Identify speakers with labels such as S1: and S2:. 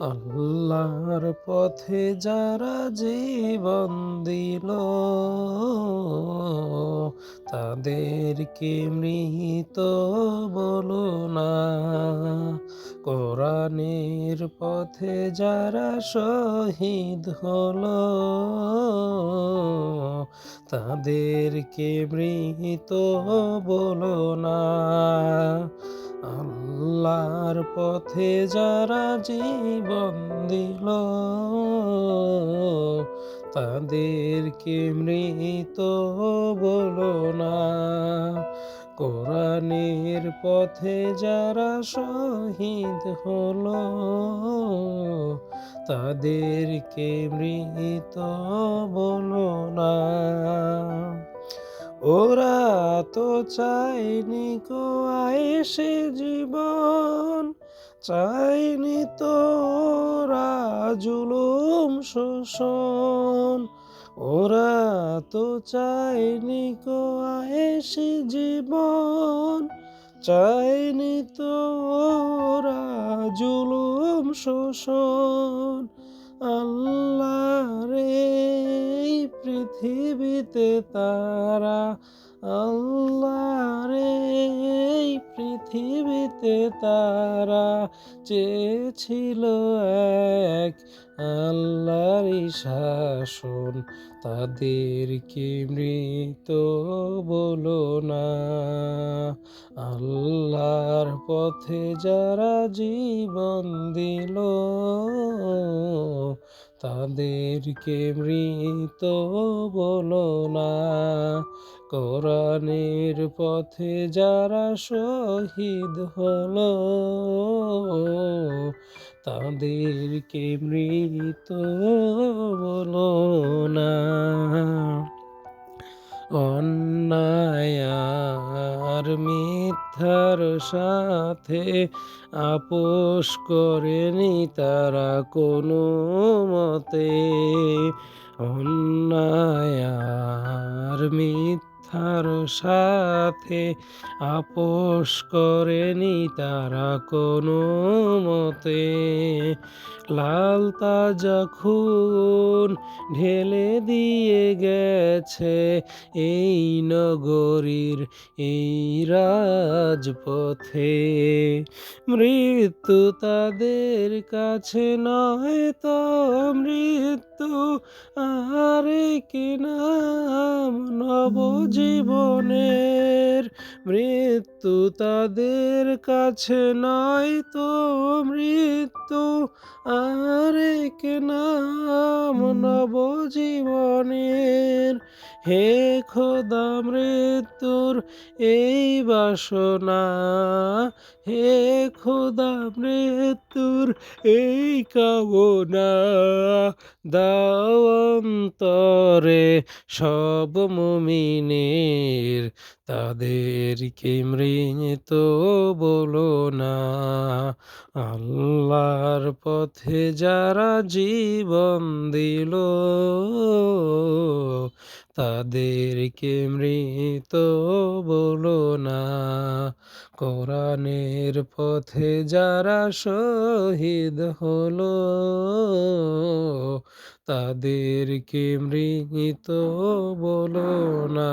S1: আল্লাহর পথে যারা জীবন দিল তাদেরকে মৃত বলো না। কোরআনের পথে যারা শহীদ হলো তাদেরকে মৃত বলো না। আল্লাহর পথে যারা জীবন দিল তাদেরকে মৃত বলো না। কোরআনের পথে যারা শহীদ হলো তাদেরকে মৃত বলো না। ওরা তো চায়নি কো আয়েশে জীবন, চায়নি তো ওরা জুলুম শোষণ। ওরা তো চায়নি কো আয়েশে জীবন, চায়নি তো ওরা জুলুম শোষণ। আল্লাহর এই পৃথিবীতে তারা, আল্লাহর এই পৃথিবীতে তারা চেয়েছিল এক আল্লাহরই শাসন। তাদেরকে মৃত বলো না। আল্লাহর পথে যারা জীবন দিল তাদেরকে মৃত বলো না। কোরআনের পথে যারা শহীদ হলো তাদেরকে মৃত বলো না। অন্যায় আর মিথ্যার সাথে আপোষ করেনি তারা কোনো মতে। অন্যায় আর মিথ্যার সাথে আপোষ করেনি তারা কোনো মতে। লাল তাজা খুন ঢেলে দিয়ে গেছে এই নগরীর এই রাজপথে। মৃত্যু তাদের কাছে নয় তো মৃত্যু আর কি নাম নবজীবনের। মৃত্যু তাদের কাছে নয় তো মৃত্যু আর কি নাম নবজীবনের। হে খোদা মৃত্যুর এই বাসনা, হে খোদা মৃত্যুর এই কামনা, দাও অন্তরে সব মুমিনের তাদেরকে মৃত বলো না। আল্লাহর পথে যারা জীবন দিল তাদেরকে মৃত বলো না। কোরআনের পথে যারা শহীদ হলো তাদেরকে মৃত বলো না।